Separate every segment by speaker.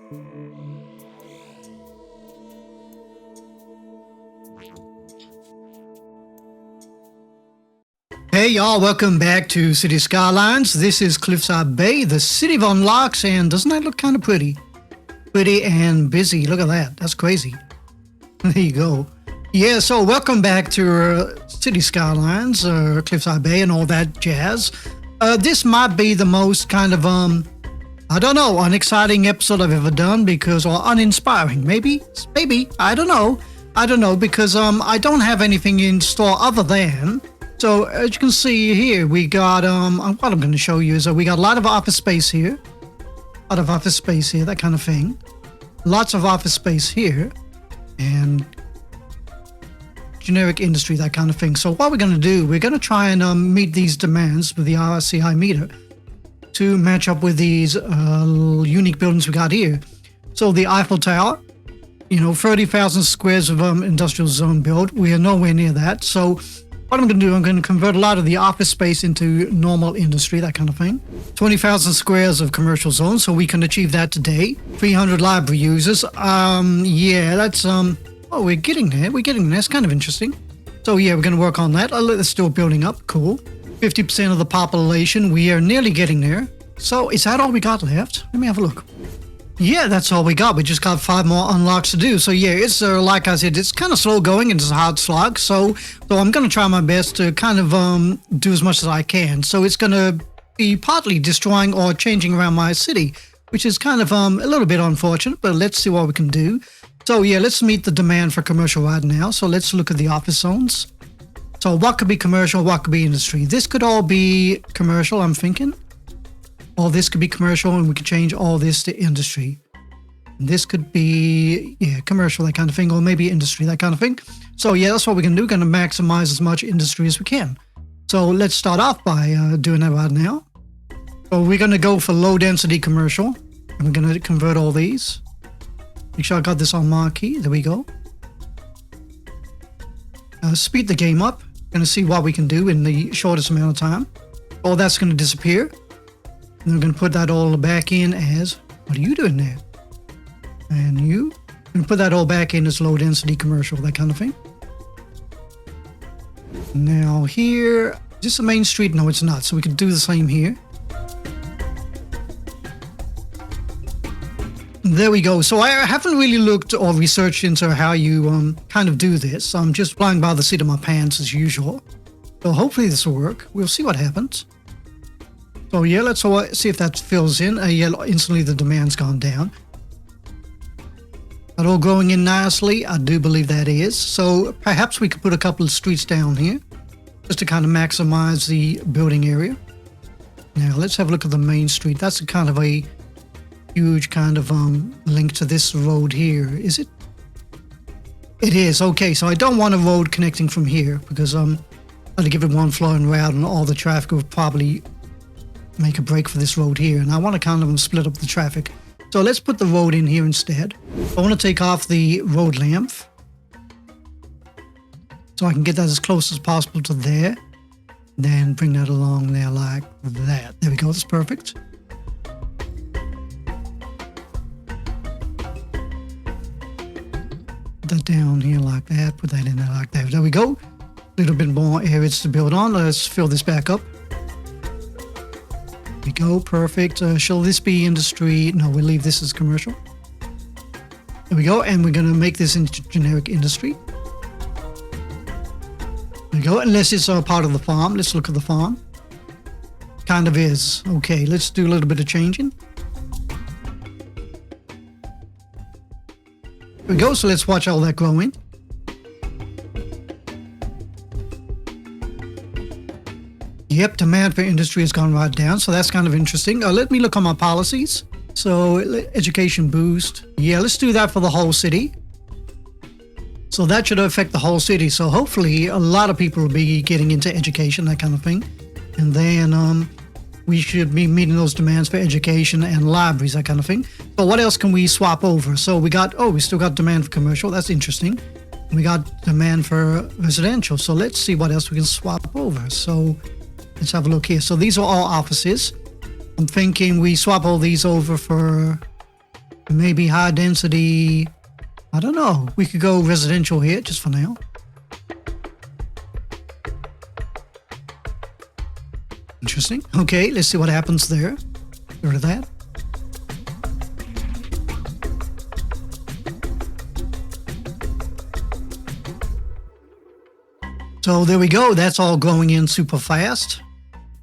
Speaker 1: Hey y'all, welcome back to City Skylines. This is Cliffside Bay, the city of unlocks, and doesn't that look kind of pretty? Pretty and busy. Look at that. That's crazy. There you go. Yeah, so welcome back to City Skylines, Cliffside Bay and all that jazz. This might be the most kind of, I don't know, unexciting episode I've ever done or uninspiring, maybe, I don't know, because I don't have anything in store other than, so as you can see here, we got, what I'm going to show you is we got a lot of office space here, that kind of thing, lots of office space here, and generic industry, that kind of thing. So what we're going to do, we're going to try and meet these demands with the RCI meter to match up with these unique buildings we got here. So the Eiffel Tower, 30,000 squares of industrial zone build. We are nowhere near that. So what I'm going to do, I'm going to convert a lot of the office space into normal industry, that kind of thing. 20,000 squares of commercial zone, so we can achieve that today. 300 library users. Yeah, that's, oh, we're getting there. It's kind of interesting. So yeah, we're going to work on that. It's still building up. Cool. 50% of the population. We are nearly getting there. So is that all we got left? Let me have a look. Yeah, that's all we got. We just got 5 more unlocks to do. So yeah, it's like I said, it's kind of slow going. It's a hard slog. So I'm going to try my best to kind of do as much as I can. So it's going to be partly destroying or changing around my city, which is kind of a little bit unfortunate, but let's see what we can do. So yeah, let's meet the demand for commercial right now. So let's look at the office zones. So what could be commercial, what could be industry? This could all be commercial, I'm thinking. All this could be commercial, and we could change all this to industry. This could be, yeah, commercial, that kind of thing, or maybe industry, that kind of thing. So yeah, that's what we're going to do. We're going to maximize as much industry as we can. So let's start off by doing that right now. So we're going to go for low density commercial, and we're going to convert all these. Make sure I got this on marquee. There we go. Speed the game up. Going to see what we can do in the shortest amount of time. All that's going to disappear. And we're going to put that all back in as, what are you doing there? And you can put that all back in as low density commercial, that kind of thing. Now here, is this a main street? No, it's not. So we can do the same here. There we go. So I haven't really looked or researched into how you kind of do this. I'm just flying by the seat of my pants as usual. So hopefully this will work. We'll see what happens. So yeah, let's see if that fills in. Yeah, instantly the demand's gone down. That all growing in nicely? I do believe that is. So perhaps we could put a couple of streets down here just to kind of maximize the building area. Now let's have a look at the main street. That's a kind of a huge kind of link to this road here. Is it? It is. Okay, so I don't want a road connecting from here because I'm going to give it one flowing route and all the traffic will probably make a break for this road here, and I want to kind of split up the traffic. So let's put the road in here instead. I want to take off the road length so I can get that as close as possible to there. Then bring that along there like that. There we go. That's perfect. Put that down here like that. Put that in there like that. There we go. A little bit more areas to build on. Let's fill this back up. We go, perfect. Shall this be industry? No, we'll leave this as commercial. There we go, and we're going to make this into generic industry. There we go, unless it's part of the farm. Let's look at the farm. Kind of is. Okay, let's do a little bit of changing. There we go, so let's watch all that growing. Yep, demand for industry has gone right down, so that's kind of interesting. Let me look on my policies. So, education boost. Yeah, let's do that for the whole city. So that should affect the whole city. So hopefully a lot of people will be getting into education, that kind of thing. And then we should be meeting those demands for education and libraries, that kind of thing. But what else can we swap over? So we still got demand for commercial. That's interesting. We got demand for residential. So let's see what else we can swap over. So let's have a look here. So these are all offices. I'm thinking we swap all these over for Maybe high density. I don't know. We could go residential here just for now. Interesting. Okay, let's see what happens there. Get rid of that. So there we go. That's all going in super fast.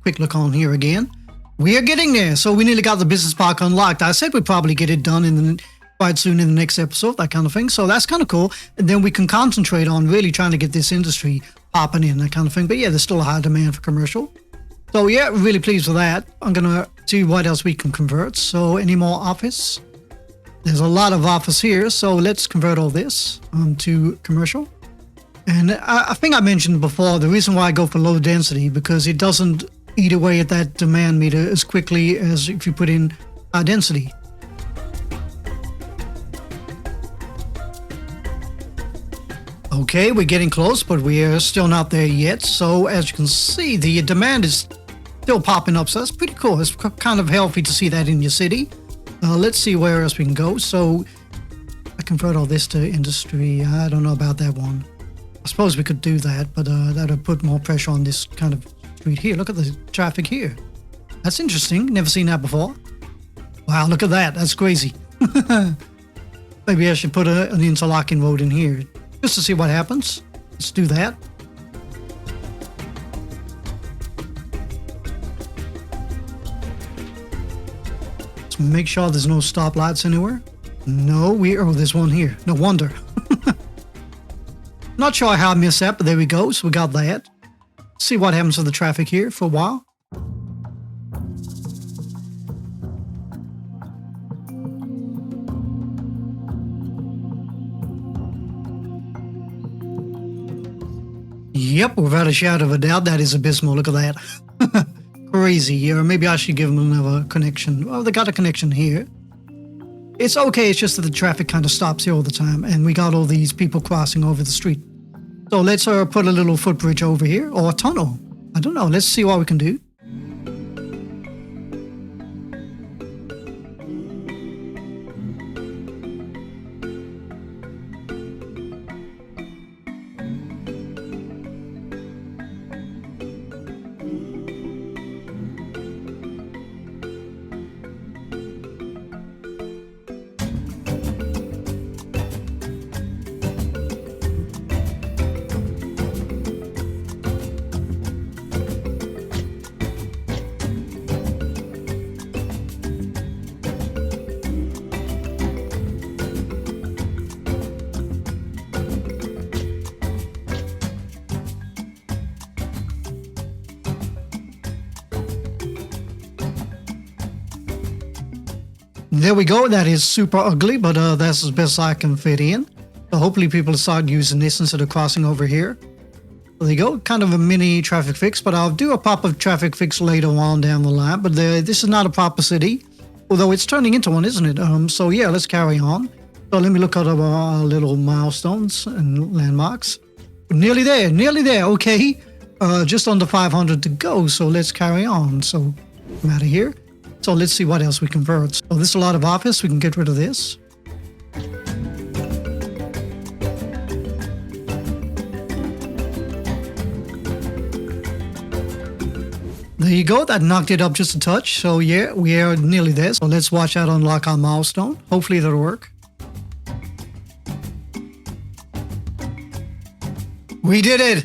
Speaker 1: Quick look on here again. We are getting there. So we nearly got the business park unlocked. I said we'd probably get it done quite soon in the next episode, that kind of thing. So that's kind of cool. And then we can concentrate on really trying to get this industry popping in, that kind of thing. But yeah, there's still a high demand for commercial. So yeah, really pleased with that. I'm going to see what else we can convert. So any more office? There's a lot of office here. So let's convert all this to commercial. And I think I mentioned before, the reason why I go for low density, because it doesn't eat away at that demand meter as quickly as if you put in high density. Okay, we're getting close, but we're still not there yet. So as you can see, the demand is still popping up. So that's pretty cool. It's kind of healthy to see that in your city. Let's see where else we can go. So I convert all this to industry. I don't know about that one. I suppose we could do that, but that would put more pressure on this kind of street here. Look at the traffic here. That's interesting. Never seen that before. Wow, look at that. That's crazy. Maybe I should put an interlocking road in here just to see what happens. Let's do that. Let's make sure there's no stoplights anywhere. No, there's one here. No wonder. Not sure how I missed that, but there we go. So we got that. See what happens to the traffic here for a while. Yep, without a shadow of a doubt, that is abysmal. Look at that. Crazy. Or maybe I should give them another connection. Oh, they got a connection here. It's okay, it's just that the traffic kind of stops here all the time, and we got all these people crossing over the street. So let's put a little footbridge over here, or a tunnel. I don't know, let's see what we can do. There we go. That is super ugly, but that's as best I can fit in. So hopefully people start using this instead of crossing over here. There you go. Kind of a mini traffic fix, but I'll do a proper traffic fix later on down the line. But this is not a proper city, although it's turning into one, isn't it? So yeah, let's carry on. So let me look at our little milestones and landmarks. Nearly there. Okay. Just under 500 to go. So let's carry on. So I'm out of here. So let's see what else we convert. So this is a lot of office. We can get rid of this. There you go. That knocked it up just a touch. So yeah, we are nearly there. So let's watch out unlock our milestone. Hopefully that'll work. We did it.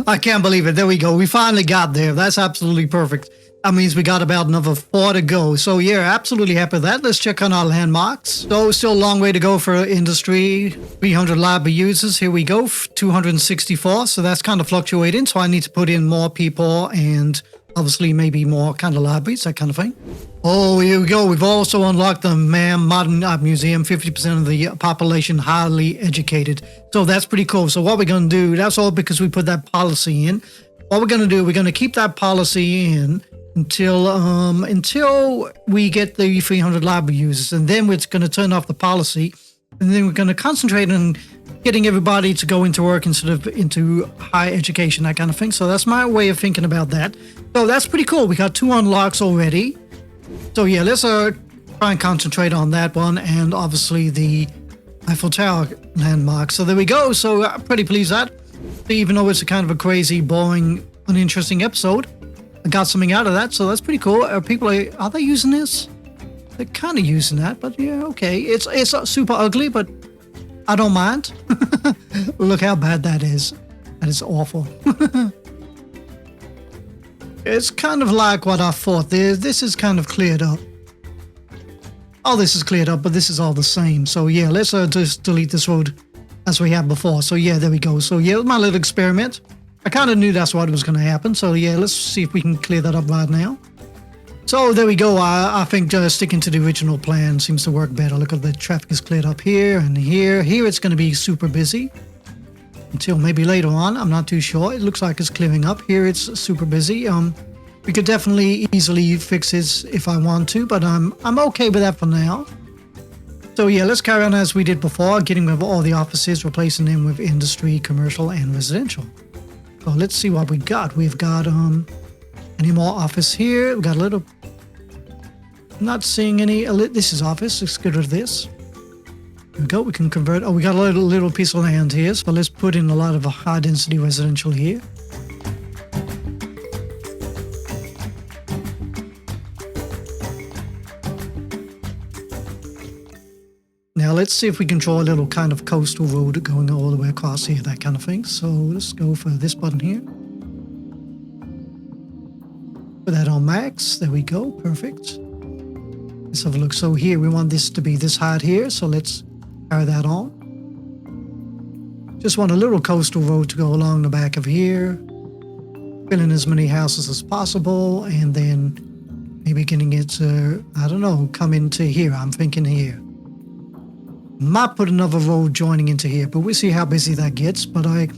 Speaker 1: I can't believe it. There we go. We finally got there. That's absolutely perfect. That means we got about another 4 to go. So yeah, absolutely happy with that. Let's check on our landmarks. So still a long way to go for industry. 300 library users. Here we go. 264. So that's kind of fluctuating. So I need to put in more people and obviously maybe more kind of libraries, that kind of thing. Oh, here we go. We've also unlocked the Modern Art Museum. 50% of the population highly educated. So that's pretty cool. So what we're going to do, that's all because we put that policy in. What we're going to do, we're going to keep that policy in until we get the 300 library users, and then we're going to turn off the policy, and then we're going to concentrate on getting everybody to go into work instead of into higher education, that kind of thing. So that's my way of thinking about that. So that's pretty cool. We got 2 unlocks already. So yeah, let's try and concentrate on that one, and obviously the Eiffel Tower landmark. So there we go. So I'm pretty pleased with that. Even though it's a kind of a crazy, boring, uninteresting episode, I got something out of that. So that's pretty cool. Are they using this? They're kind of using that, but yeah, okay. It's super ugly, but I don't mind. Look how bad that is. That is awful. It's kind of like what I thought. This is kind of cleared up. All this is cleared up, but this is all the same. So yeah, let's just delete this road as we had before. So yeah, there we go. So yeah, my little experiment. I kind of knew that's what was going to happen. So yeah, let's see if we can clear that up right now. So there we go. I think sticking to the original plan seems to work better. Look at the traffic is cleared up here and here. Here it's going to be super busy until maybe later on. I'm not too sure. It looks like it's clearing up. Here it's super busy. We could definitely easily fix this if I want to, but I'm okay with that for now. So yeah, let's carry on as we did before, getting rid of all the offices, replacing them with industry, commercial, and residential. So let's see what we got. We've got any more office here. We've got a little. Not seeing any. This is office. Let's get rid of this. There we go. We can convert. Oh, we got a little piece of land here. So let's put in a lot of high density residential here. Now let's see if we can draw a little kind of coastal road going all the way across here, that kind of thing. So let's go for this button here. Put that on max. There we go. Perfect. Let's have a look. So here we want this to be this height here. So let's carry that on. Just want a little coastal road to go along the back of here. Fill in as many houses as possible. And then maybe getting it to, I don't know, come into here. I'm thinking here. Might put another road joining into here, but we'll see how busy that gets. But I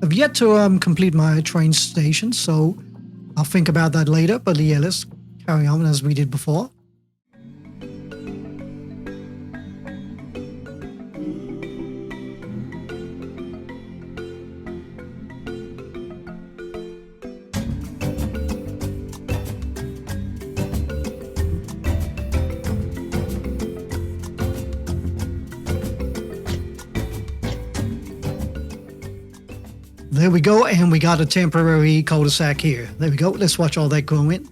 Speaker 1: have yet to complete my train station, so I'll think about that later. But yeah, let's carry on as we did before. There we go, and we got a temporary cul-de-sac here. There we go. Let's watch all that go in.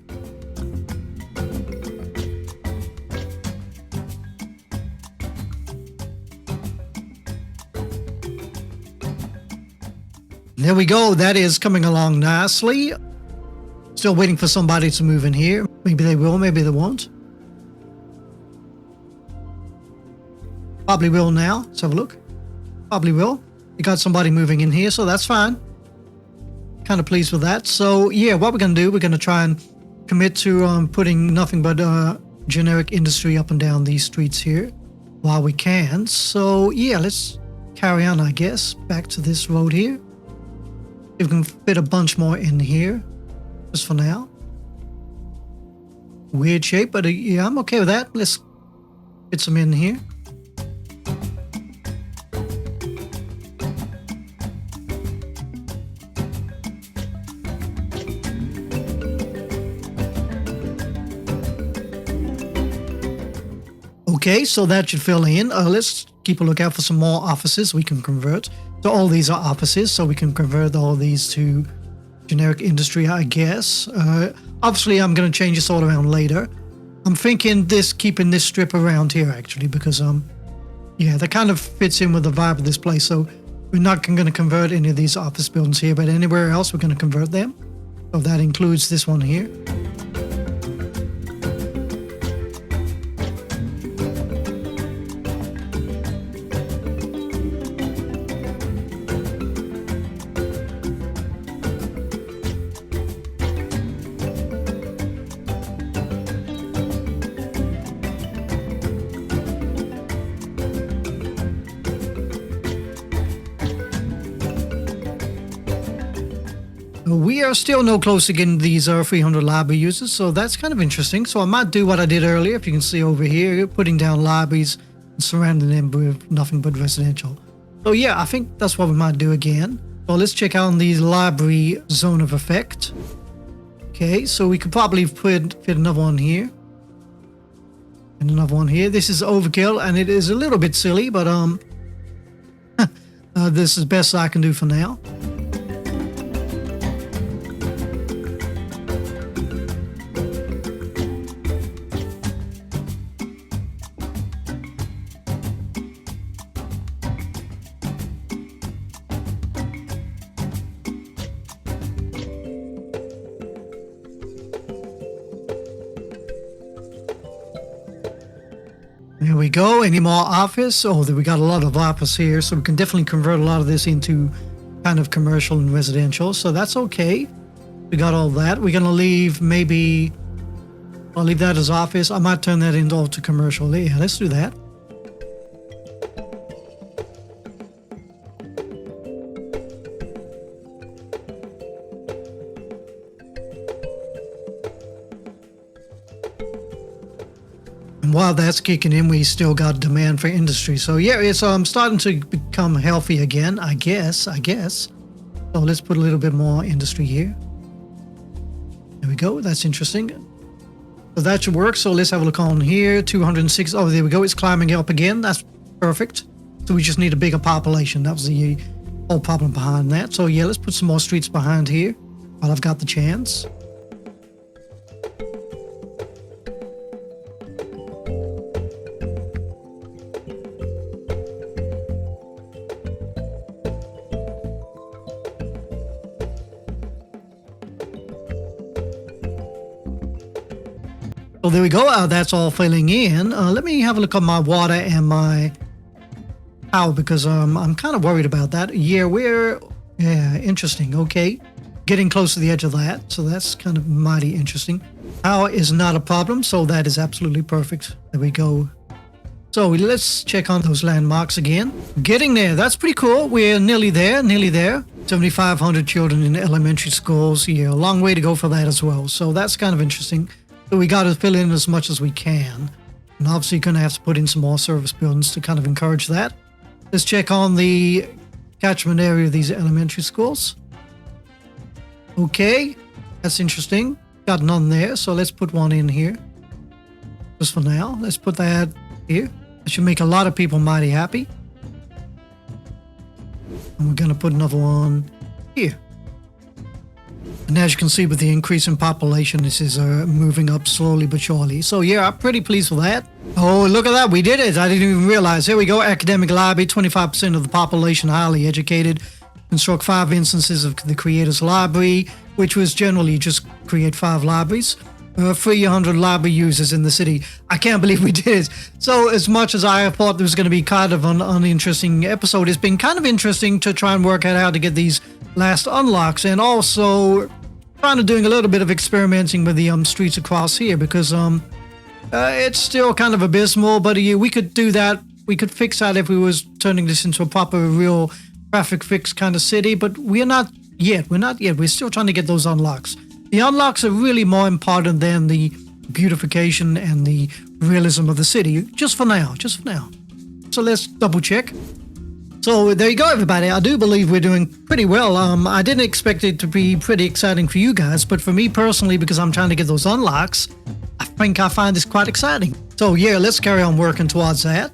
Speaker 1: There we go. That is coming along nicely. Still waiting for somebody to move in here. Maybe they will, maybe they won't. Probably will now. Let's have a look. Probably will. You got somebody moving in here, so that's fine. Kind of pleased with that. So yeah, what we're going to do, we're going to try and commit to putting nothing but generic industry up and down these streets here while we can. So yeah, let's carry on, I guess, back to this road here. If we can fit a bunch more in here, just for now. Weird shape, but yeah, I'm okay with that. Let's fit some in here. Okay, so that should fill in. Let's keep a lookout for some more offices we can convert. So all these are offices, so we can convert all these to generic industry, I guess. Obviously, I'm going to change this all around later. I'm thinking keeping this strip around here, actually, because, yeah, that kind of fits in with the vibe of this place. So we're not going to convert any of these office buildings here, but anywhere else, we're going to convert them. So that includes this one here. We are still no closer to getting these 300 library users, so that's kind of interesting. So I might do what I did earlier, if you can see over here, putting down libraries and surrounding them with nothing but residential. So yeah, I think that's what we might do again. So let's check out the library zone of effect. Okay, so we could probably fit another one here. And another one here. This is overkill, and it is a little bit silly, but this is best I can do for now. There we go. Any more office? Oh, we got a lot of office here, so we can definitely convert a lot of this into kind of commercial and residential. So that's okay. We got all that. We're gonna leave maybe. I'll leave that as office. I might turn that into commercial. Yeah, let's do that. And while that's kicking in, we still got demand for industry. So yeah, it's starting to become healthy again, I guess. So let's put a little bit more industry here. There we go. That's interesting. So that should work. So let's have a look on here. 206. Oh, there we go. It's climbing up again. That's perfect. So we just need a bigger population. That was the whole problem behind that. So yeah, let's put some more streets behind here while I've got the chance. So there we go. That's all filling in. Let me have a look at my water and my power because I'm kind of worried about that. Yeah, interesting. Okay, getting close to the edge of that. So that's kind of mighty interesting. Power is not a problem. So that is absolutely perfect. There we go. So let's check on those landmarks again. Getting there. That's pretty cool. We're nearly there. 7,500 children in elementary schools. Yeah, a long way to go for that as well. So that's kind of interesting. So we got to fill in as much as we can. And obviously going to have to put in some more service buildings to kind of encourage that. Let's check on the catchment area of these elementary schools. Okay, that's interesting. Got none there, so let's put one in here. Just for now. Let's put that here. That should make a lot of people mighty happy. And we're going to put another one here. And as you can see with the increase in population, this is moving up slowly but surely. So yeah, I'm pretty pleased with that. Oh, look at that. We did it. I didn't even realize. Here we go. Academic library, 25% of the population highly educated. Construct 5 instances of the creator's library, which was generally just create 5 libraries. 300 library users in the city. I can't believe we did it. So as much as I thought there was going to be kind of an uninteresting episode, it's been kind of interesting to try and work out how to get these last unlocks, and also kind of doing a little bit of experimenting with the streets across here because it's still kind of abysmal, but we could do that. We could fix that if we was turning this into a proper real traffic fix kind of city, but we're not yet. We're still trying to get those unlocks. The unlocks are really more important than the beautification and the realism of the city, just for now. So let's double check. So there you go, everybody. I do believe we're doing pretty well. I didn't expect it to be pretty exciting for you guys, but for me personally, because I'm trying to get those unlocks, I think I find this quite exciting. So yeah, let's carry on working towards that.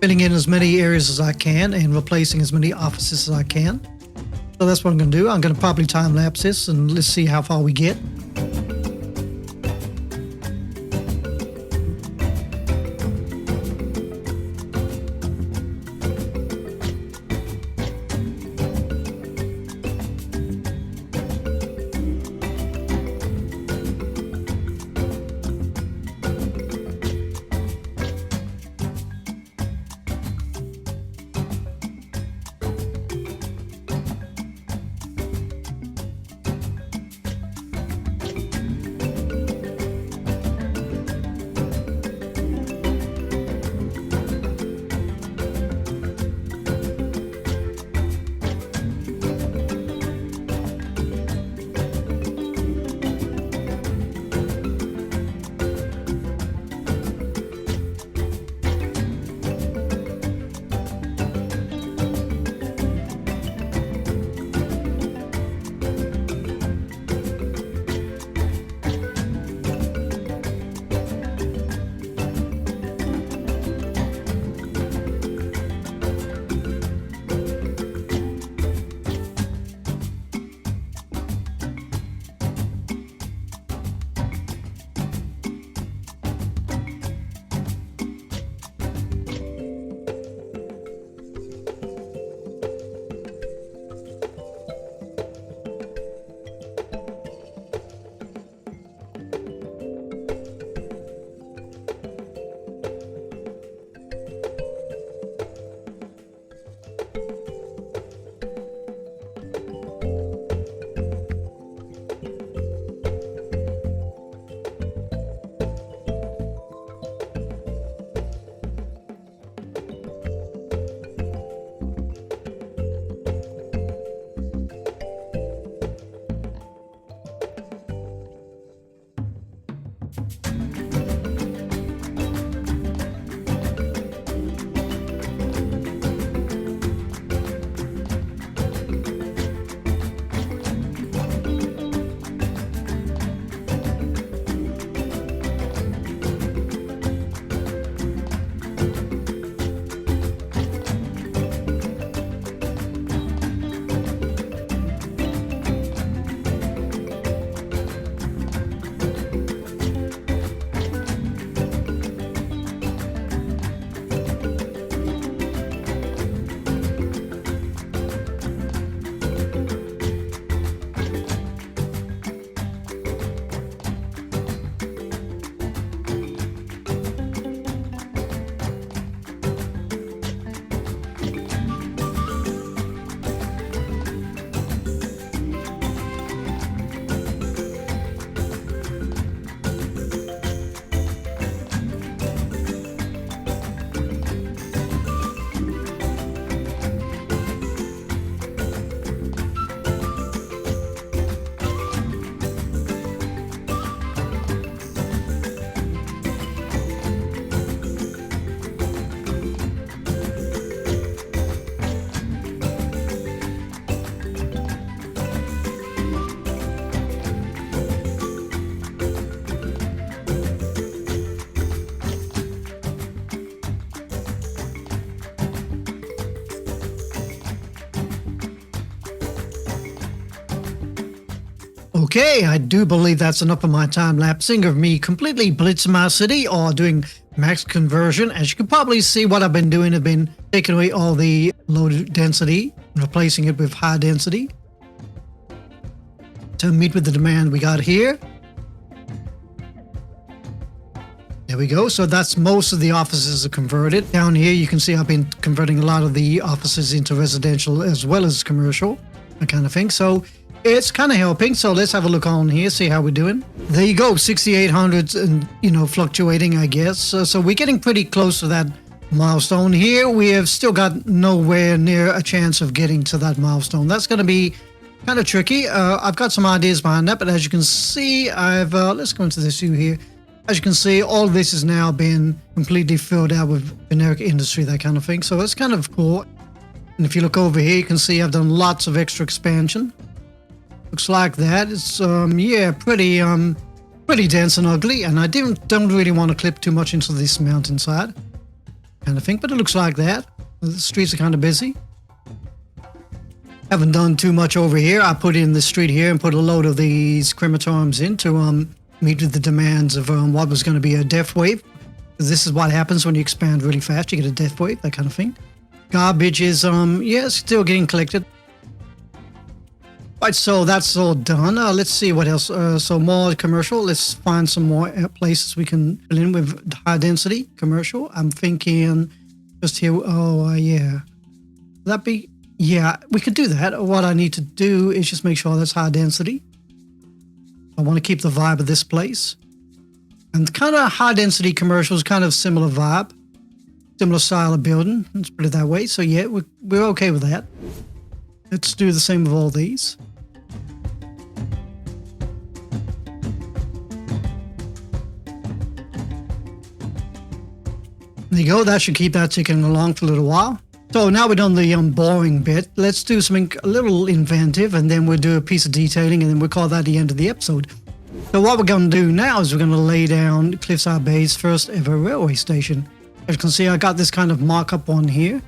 Speaker 1: Filling in as many areas as I can and replacing as many offices as I can. So that's what I'm going to do. I'm going to probably time-lapse this and let's see how far we get. Okay, I do believe that's enough of my time-lapsing of me completely blitzing my city or doing max conversion. As you can probably see, what I've been doing, I've been taking away all the low density and replacing it with high density to meet with the demand we got here. There we go. So that's most of the offices are converted. Down here, you can see I've been converting a lot of the offices into residential as well as commercial, that kind of thing. So it's kind of helping. So let's have a look on here, see how we're doing. There you go, 6,800 and, fluctuating, I guess. So we're getting pretty close to that milestone here. We have still got nowhere near a chance of getting to that milestone. That's going to be kind of tricky. I've got some ideas behind that, but as you can see, let's go into this view here. As you can see, all of this has now been completely filled out with generic industry, that kind of thing. So it's kind of cool. And if you look over here, you can see I've done lots of extra expansion. Looks like that. It's pretty dense and ugly. And I don't really want to clip too much into this mountainside kind of thing, but it looks like that. The streets are kind of busy. Haven't done too much over here. I put in the street here and put a load of these crematoriums in to meet with the demands of what was going to be a death wave. This is what happens when you expand really fast. You get a death wave, that kind of thing. Garbage is, still getting collected. Right, so that's all done. Let's see what else. So more commercial. Let's find some more places we can fill in with high density commercial. I'm thinking just here. Oh, yeah. That be? Yeah, we could do that. What I need to do is just make sure that's high density. I want to keep the vibe of this place. And kind of high density commercials, kind of similar vibe, similar style of building. Let's put it that way. So yeah, we're okay with that. Let's do the same with all these. There you go. That should keep that ticking along for a little while. So now we're done the boring bit. Let's do something a little inventive, and then we'll do a piece of detailing, and then we'll call that the end of the episode. So what we're going to do now is we're going to lay down Cliffside Bay's first ever railway station. As you can see, I got this kind of markup on here,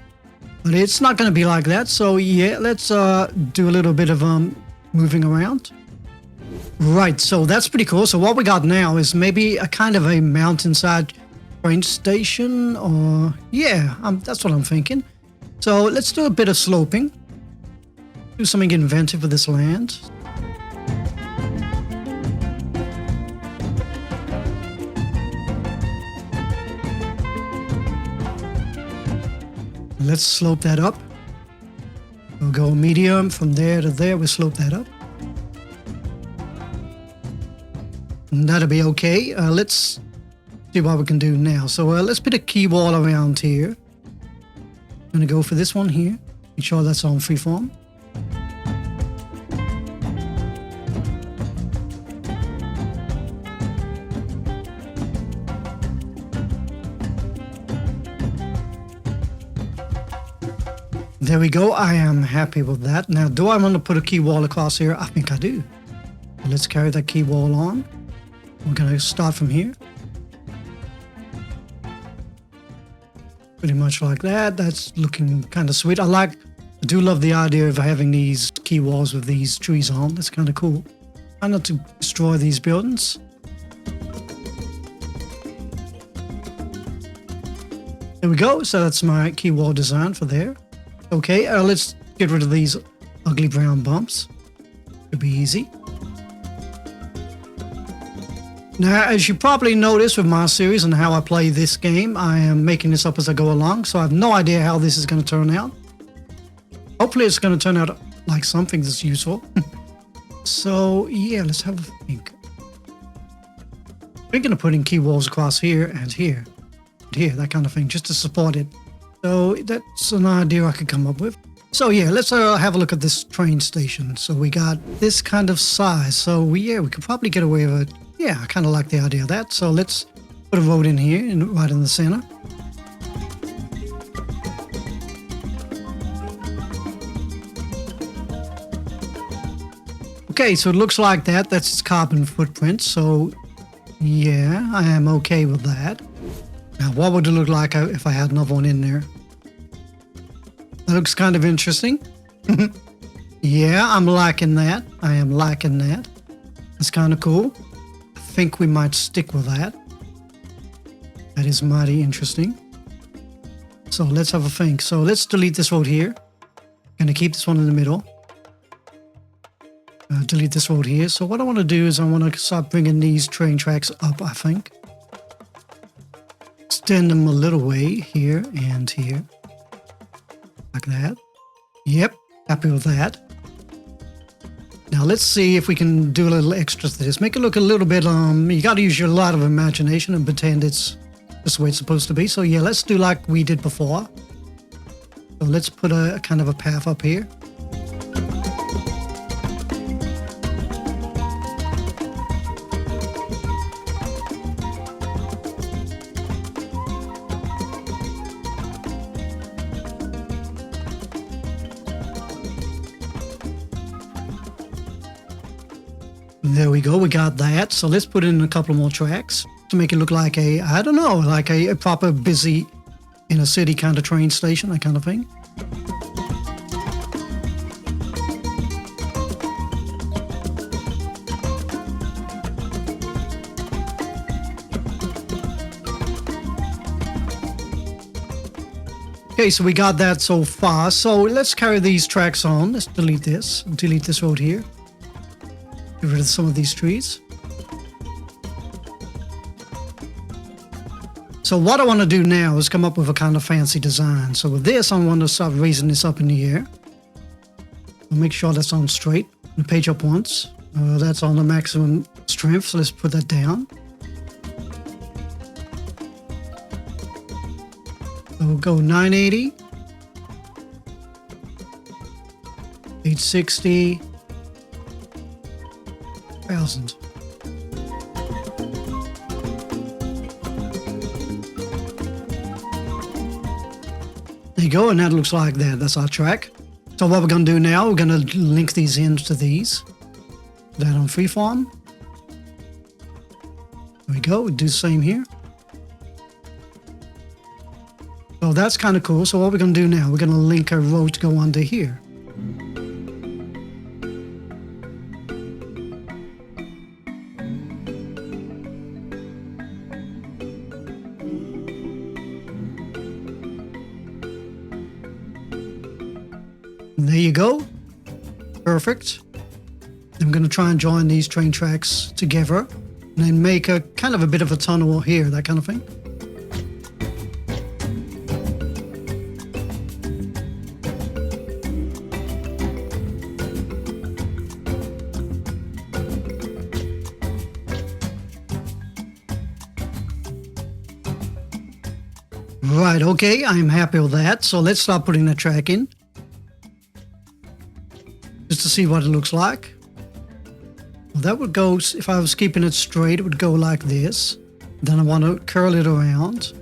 Speaker 1: but it's not going to be like that. So yeah, let's do a little bit of moving around. Right, so that's pretty cool. So what we got now is maybe a kind of a mountainside train station, or yeah, that's what I'm thinking. So let's do a bit of sloping. Do something inventive with this land. Let's slope that up. We'll go medium from there to there. We'll slope that up. And that'll be okay. Let's see what we can do now. So let's put a key wall around here. I'm going to go for this one here. Make sure that's on freeform. There we go. I am happy with that. Now, do I want to put a key wall across here? I think I do. Let's carry that key wall on. We're going to start from here. Pretty much like that. That's looking kind of sweet. I do love the idea of having these key walls with these trees on. That's kind of cool. Try not to destroy these buildings. There we go. So that's my key wall design for there. Okay, let's get rid of these ugly brown bumps. It'll be easy. Now, as you probably noticed with my series and how I play this game, I am making this up as I go along, so I have no idea how this is going to turn out. Hopefully it's going to turn out like something that's useful. So, yeah, let's have a think. We're going to put in key walls across here and here, and here, that kind of thing, just to support it. So that's an idea I could come up with. So yeah, let's have a look at this train station. So we got this kind of size. So we could probably get away with it. Yeah, I kind of like the idea of that. So let's put a road in here, right in the center. Okay, so it looks like that. That's its carbon footprint. So yeah, I am okay with that. Now, what would it look like if I had another one in there? That looks kind of interesting. Yeah, I'm liking that. I am liking that. That's kind of cool. I think we might stick with that. That is mighty interesting. So let's have a think. So let's delete this road here. Gonna keep this one in the middle. Delete this road here. So what I want to do is I want to start bringing these train tracks up, I think. Extend them a little way here and here. Like that. Yep, happy with that. Now let's see if we can do a little extra to this. Make it look a little bit, you got to use a lot of imagination and pretend it's just the way it's supposed to be. So yeah, let's do like we did before. So let's put a kind of a path up here. There we go, we got that. So let's put in a couple more tracks to make it look like a, I don't know, like a proper busy in a city kind of train station, that kind of thing. Okay, so we got that so far. So let's carry these tracks on. Let's delete this road here. Get rid of some of these trees. So what I want to do now is come up with a kind of fancy design. So with this, I want to start raising this up in the air. I'll make sure that's on straight. The page up once. That's on the maximum strength, so let's put that down. So we'll go 980, 860, 1000. There you go, and that looks like that. That's our track. So what we're going to do now, we're going to link these ends to these. Put that on freeform. There we go, we'll do the same here. So that's kind of cool. So what we're going to do now, we're going to link a road to go under here. There you go. Perfect. I'm going to try and join these train tracks together and then make a kind of a bit of a tunnel here, that kind of thing. Right, okay, I'm happy with that. So let's start putting the track in. Just to see what it looks like. Well, that would go, if I was keeping it straight, it would go like this. Then I want to curl it around.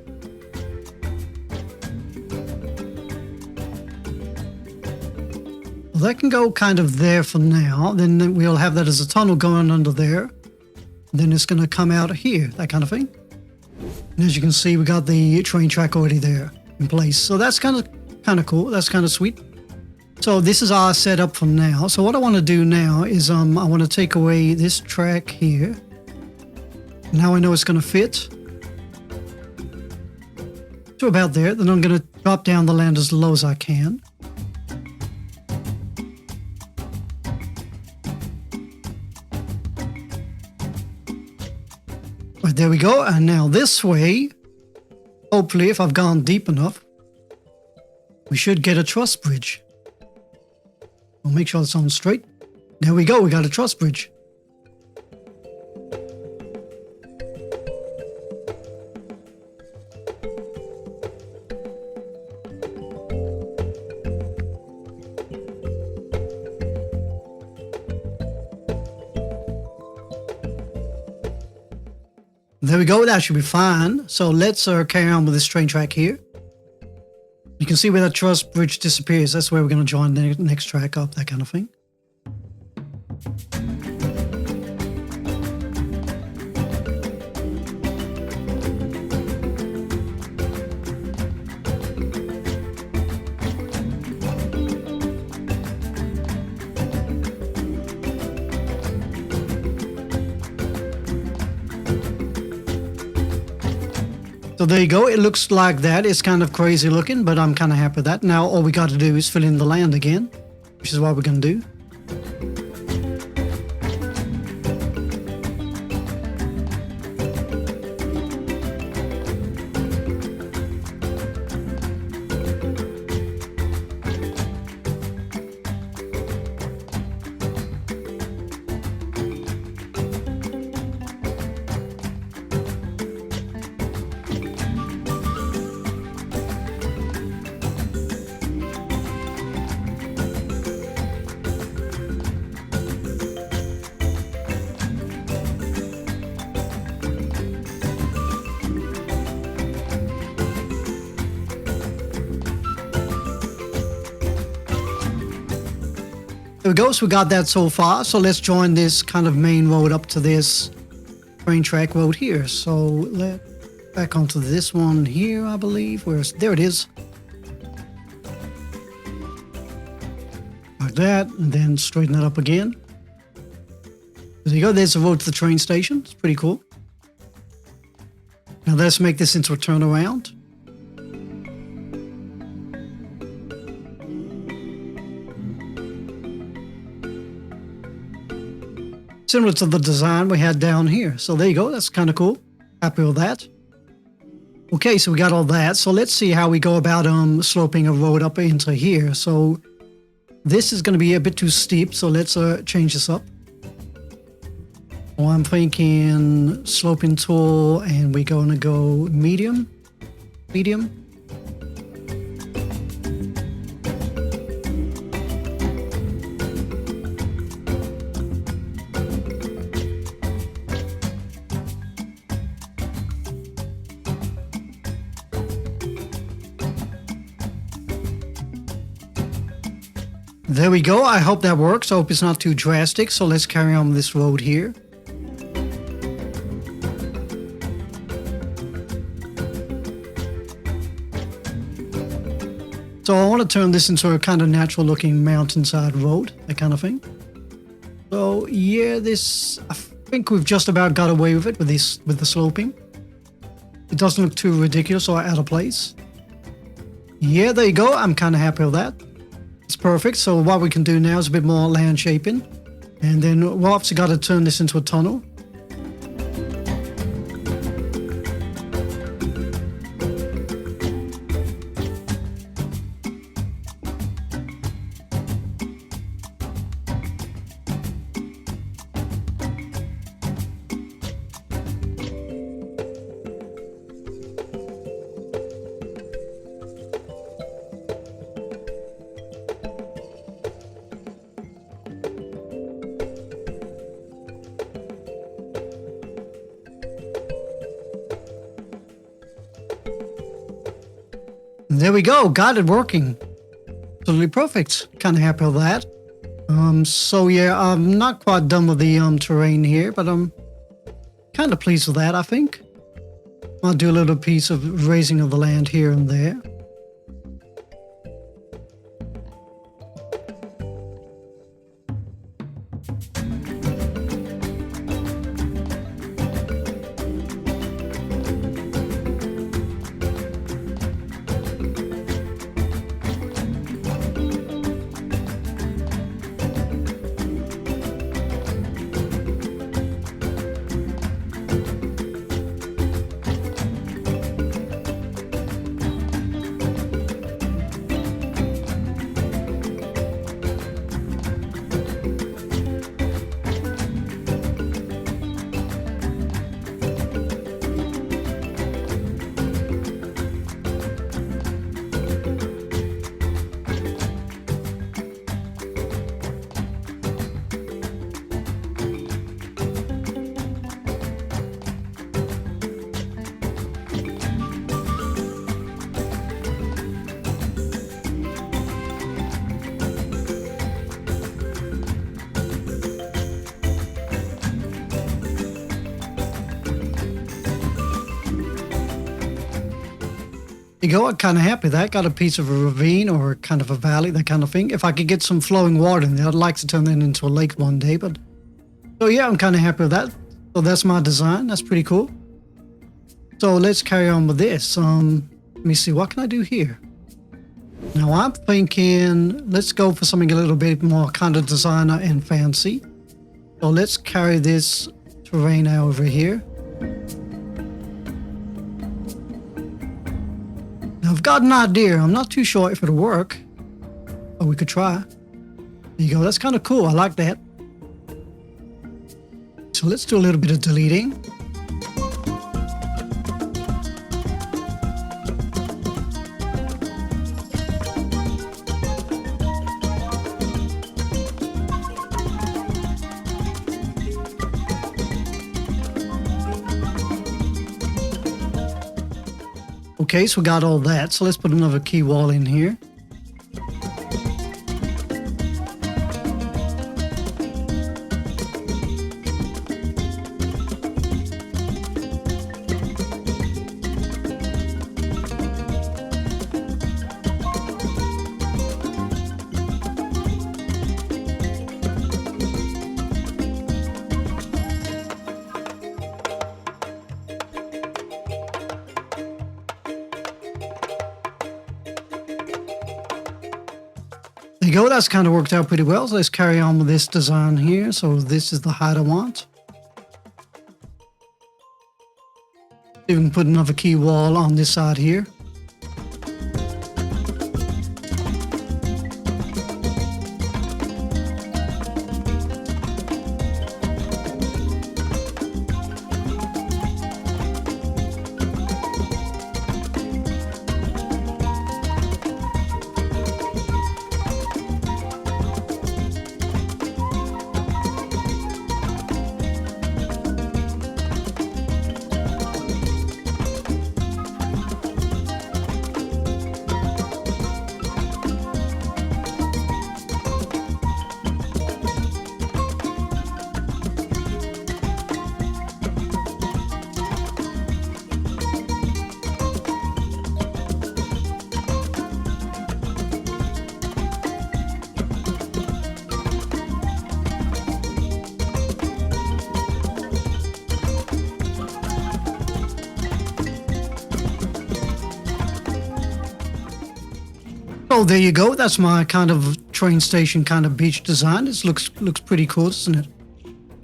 Speaker 1: Well, that can go kind of there for now. Then we'll have that as a tunnel going under there. Then it's going to come out here, that kind of thing. And as you can see, we got the train track already there in place. So that's kind of cool. That's kind of sweet. So this is our setup for now. So what I want to do now is I want to take away this track here. Now I know it's going to fit to about there. Then I'm going to drop down the land as low as I can. Right, there we go. And now this way, hopefully if I've gone deep enough, we should get a truss bridge. We'll make sure it's on straight. There we go, we got a truss bridge. There we go, that should be fine. So let's carry on with this train track here. You can see where that truss bridge disappears. That's where we're going to join the next track up, that kind of thing. So there you go. It looks like that. It's kind of crazy looking, but I'm kind of happy with that. Now all we got to do is fill in the land again, which is what we're going to do. There we go, so we got that so far. So let's join this kind of main road up to this train track road here. So let's back onto this one here, I believe. There it is. Like that, and then straighten that up again. There you go, there's the road to the train station. It's pretty cool. Now let's make this into a turnaround. Similar to the design we had down here. So there you go. That's kind of cool. Happy with that. Okay, so we got all that. So let's see how we go about sloping a road up into here. So this is going to be a bit too steep. So let's change this up. Well, I'm thinking sloping tool, and we're going to go medium. Medium. There we go. I hope that works. I hope it's not too drastic. So let's carry on this road here. So I want to turn this into a kind of natural looking mountainside road, that kind of thing. So yeah, I think we've just about got away with it with the sloping. It doesn't look too ridiculous or out of place. Yeah, there you go. I'm kind of happy with that. It's perfect. So what we can do now is a bit more land shaping. And then we've obviously got to turn this into a tunnel. There we go. Got it working. Totally perfect. Kind of happy with that. So yeah, I'm not quite done with the terrain here, but I'm kind of pleased with that, I think. I'll do a little piece of raising of the land here and there. You go, I'm kind of happy with that. Got a piece of a ravine or kind of a valley, that kind of thing. If I could get some flowing water in there, I'd like to turn that into a lake one day. But so yeah, I'm kind of happy with that. So that's my design. That's pretty cool. So let's carry on with this. Let me see, what can I do here? Now I'm thinking, let's go for something a little bit more kind of designer and fancy. So let's carry this terrain over here. Now I've got an idea. I'm not too sure if it'll work, but we could try. There you go. That's kind of cool. I like that. So let's do a little bit of deleting. Okay, so we got all that. So let's put another key wall in here. There you go, that's kind of worked out pretty well. So let's carry on with this design here. So this is the height I want. You can put another key wall on this side here. So there you go. That's my kind of train station kind of beach design. It looks pretty cool, doesn't it?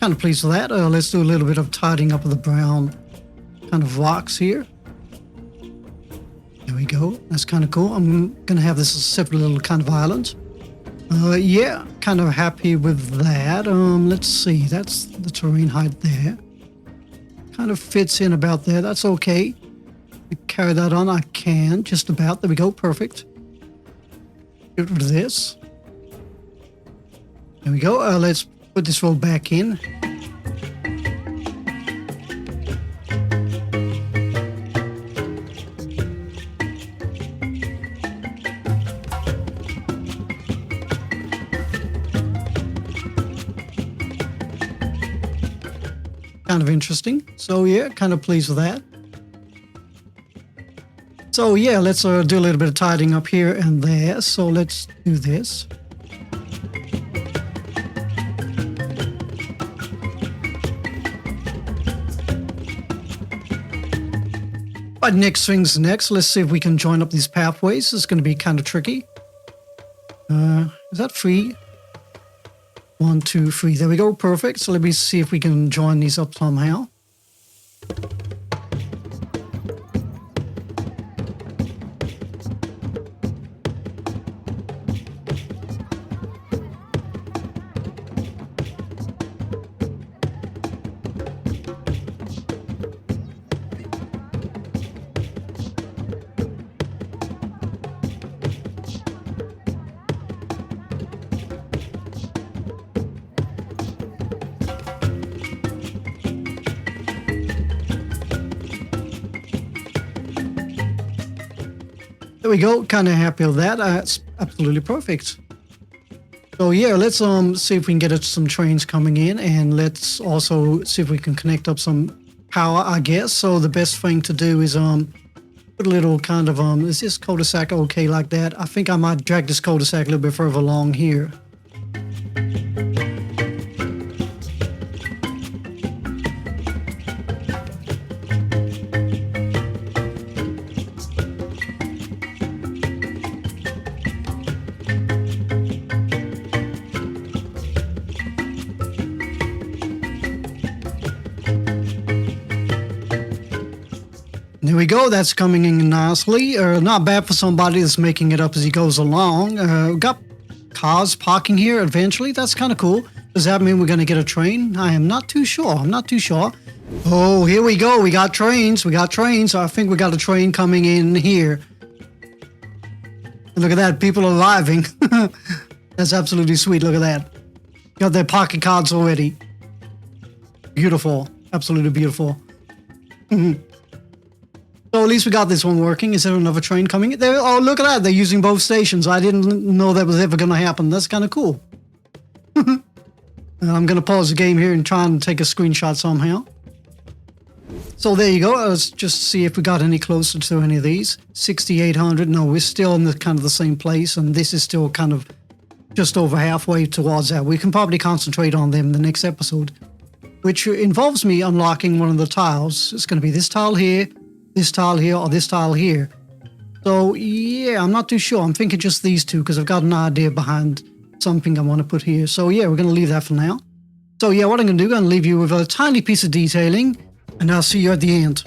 Speaker 1: Kind of pleased with that. Let's do a little bit of tidying up of the brown kind of rocks here. There we go. That's kind of cool. I'm going to have this as a separate little kind of island. Yeah, kind of happy with that. Let's see. That's the terrain height there. Kind of fits in about there. That's okay. Carry that on. I can. Just about. There we go. Perfect. Get rid of this. There we go. Let's put this roll back in. Kind of interesting. So yeah, kind of pleased with that. So yeah, let's do a little bit of tidying up here and there. So let's do this. Right, next things next. Let's see if we can join up these pathways. It's going to be kind of tricky. Is that 3? 1, 2, 3. There we go. Perfect. So let me see if we can join these up somehow. There we go. Kind of happy with that. It's absolutely perfect. So yeah, let's see if we can get some trains coming in, and let's also see if we can connect up some power, I guess. So the best thing to do is put a little kind of is this cul-de-sac okay like that? I think I might drag this cul-de-sac a little bit further along here. There we go. That's coming in nicely. Not bad for somebody that's making it up as he goes along. Got cars parking here eventually. That's kind of cool. Does that mean we're going to get a train? I am not too sure. I'm not too sure. Oh, here we go. We got trains. We got trains. I think we got a train coming in here. And look at that. People are arriving. That's absolutely sweet. Look at that. Got their pocket cards already. Beautiful. Absolutely beautiful. So at least we got this one working. Is there another train coming? There. Oh, look at that. They're using both stations. I didn't know that was ever going to happen. That's kind of cool. I'm going to pause the game here and try and take a screenshot somehow. So there you go. Let's just see if we got any closer to any of these. 6,800. No, we're still in the kind of the same place. And this is still kind of just over halfway towards that. We can probably concentrate on them in the next episode, which involves me unlocking one of the tiles. It's going to be this tile here, or this tile here. So yeah, I'm not too sure. I'm thinking just these two because I've got an idea behind something I want to put here. So yeah, we're going to leave that for now. So yeah, what I'm going to do, I'm going to leave you with a tiny piece of detailing, and I'll see you at the end.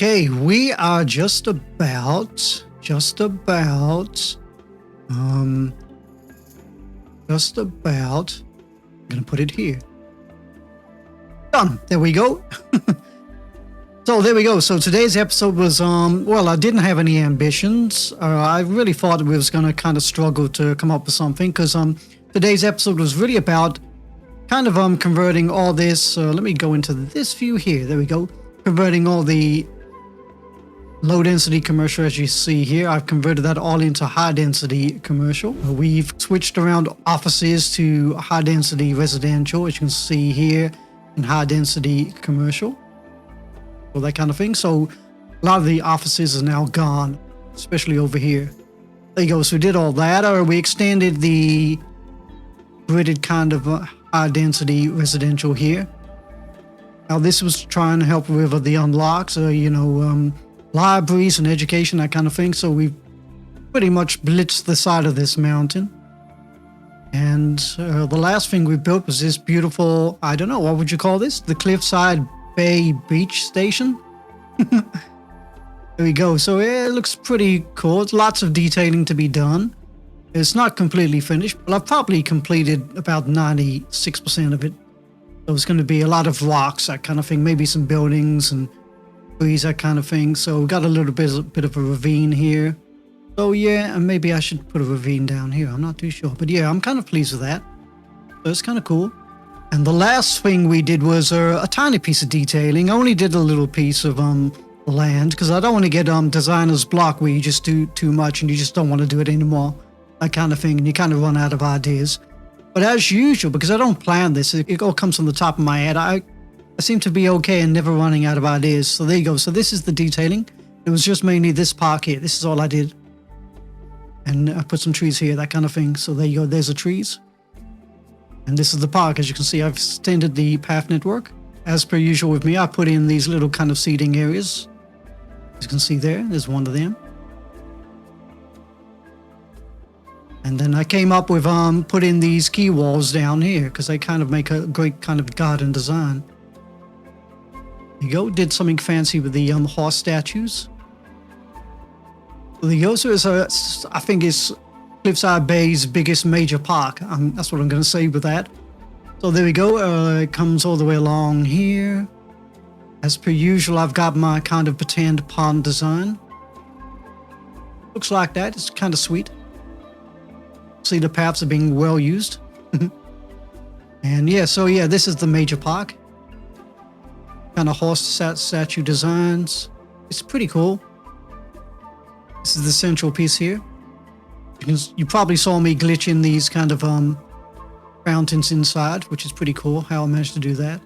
Speaker 1: Okay, we are just about just about. I'm gonna put it here. Done. There we go. So there we go. So today's episode was, well, I didn't have any ambitions. I really thought we was gonna kind of struggle to come up with something, because today's episode was really about kind of converting all this. Let me go into this view here. There we go. Converting all the low density commercial, as you see here. I've converted that all into high density commercial. We've switched around offices to high density residential, as you can see here, and high density commercial, all that kind of thing. So a lot of the offices are now gone, especially over here. There you go. So we did all that, or we extended the gridded kind of high density residential here. Now this was trying to help with the unlocks, libraries and education, that kind of thing. So we pretty much blitzed the side of this mountain. And the last thing we built was this beautiful, I don't know, what would you call this? The Cliffside Bay beach station. There we go. So it looks pretty cool. It's lots of detailing to be done. It's not completely finished, but I've probably completed about 96% of it. So it's going to be a lot of rocks, that kind of thing, maybe some buildings and trees, that kind of thing. So we got a little bit of a ravine here. So yeah, and maybe I should put a ravine down here. I'm not too sure, but yeah, I'm kind of pleased with that. So it's kind of cool. And the last thing we did was a tiny piece of detailing. I only did a little piece of land, because I don't want to get designer's block where you just do too much and you just don't want to do it anymore, that kind of thing, and you kind of run out of ideas. But as usual, because I don't plan this, it all comes from the top of my head. I seem to be okay and never running out of ideas. So there you go. So this is the detailing. It was just mainly this park here. This is all I did. And I put some trees here, that kind of thing. So there you go. There's the trees. And this is the park. As you can see, I've extended the path network. As per usual with me, I put in these little kind of seating areas. As you can see there's one of them. And then I came up with put in these key walls down here, because they kind of make a great kind of garden design. There you go. Did something fancy with the horse statues. There you go. So I think it's Cliffside Bay's biggest major park. That's what I'm going to say with that. So there we go. It comes all the way along here. As per usual, I've got my kind of pretend pond design. Looks like that. It's kind of sweet. See, the paths are being well used. And yeah, so yeah, this is the major park. Kind of horse statue designs. It's pretty cool. This is the central piece here. You probably saw me glitch in these kind of fountains inside, which is pretty cool how I managed to do that.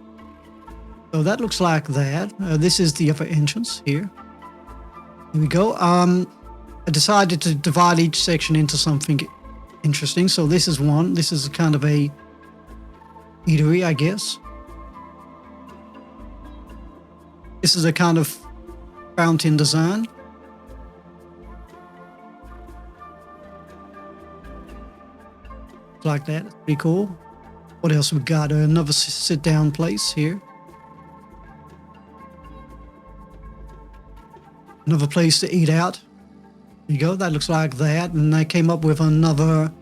Speaker 1: So that looks like that. This is the upper entrance here. Here we go. I decided to divide each section into something interesting. So this is one. This is kind of a eatery, I guess. This is a kind of fountain design. Like that. It's pretty cool. What else we got? Another sit-down place here. Another place to eat out. There you go. That looks like that. And I came up with another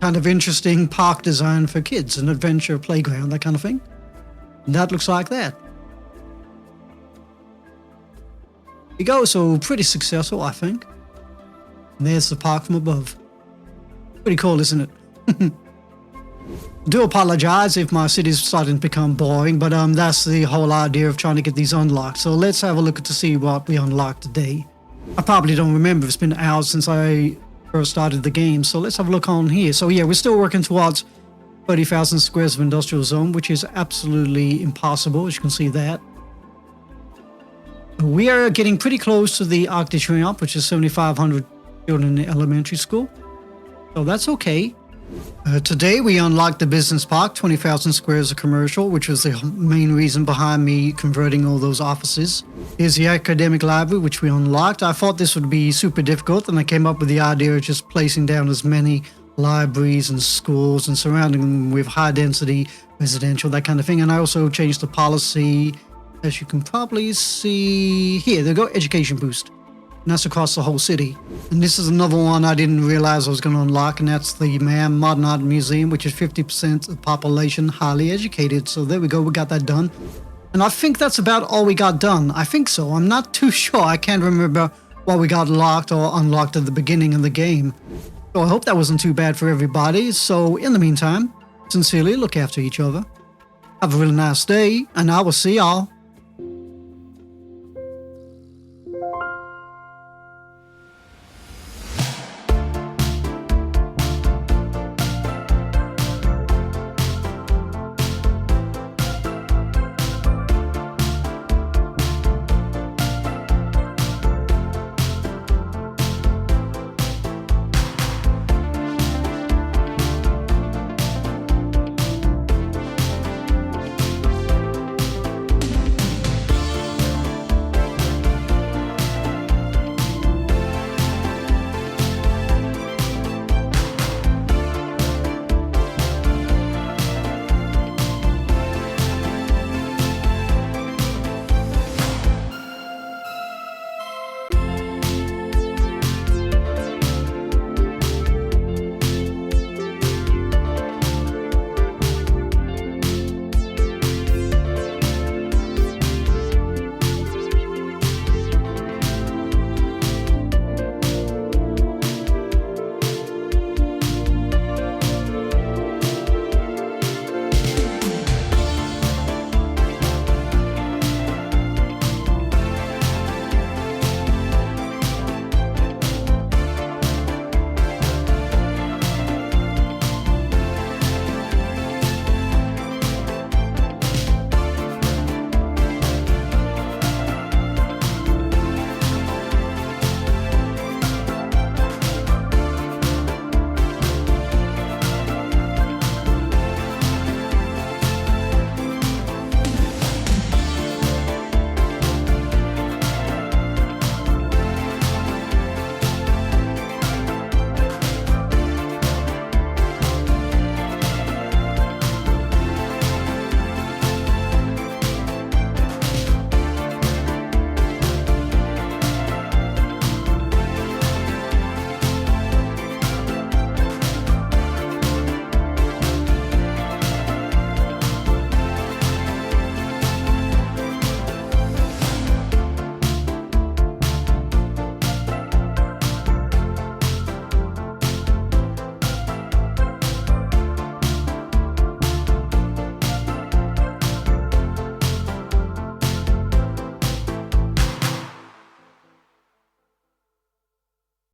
Speaker 1: kind of interesting park design for kids, an adventure playground, that kind of thing. And that looks like that. There you go. So pretty successful, I think. And there's the park from above. Pretty cool, isn't it? Do apologize if my city's starting to become boring, but that's the whole idea of trying to get these unlocked. So let's have a look to see what we unlocked today. I probably don't remember. It's been hours since I first started the game. So let's have a look on here. So yeah, we're still working towards 30,000 squares of industrial zone, which is absolutely impossible, as you can see that. We are getting pretty close to the Arc de Triomphe, which is 7,500 children in the elementary school. So that's okay. Today we unlocked the business park, 20,000 squares of commercial, which was the main reason behind me converting all those offices. Here's the academic library, which we unlocked. I thought this would be super difficult, and I came up with the idea of just placing down as many libraries and schools and surrounding them with high density residential, that kind of thing. And I also changed the policy, as you can probably see here. There you go, education boost. And that's across the whole city. And this is another one I didn't realize I was going to unlock, and that's the Modern Art Museum, which is 50% of the population highly educated. So there we go, we got that done. And I think that's about all we got done. I think so. I'm not too sure. I can't remember what we got locked or unlocked at the beginning of the game. So I hope that wasn't too bad for everybody. So in the meantime, sincerely look after each other. Have a really nice day, and I will see y'all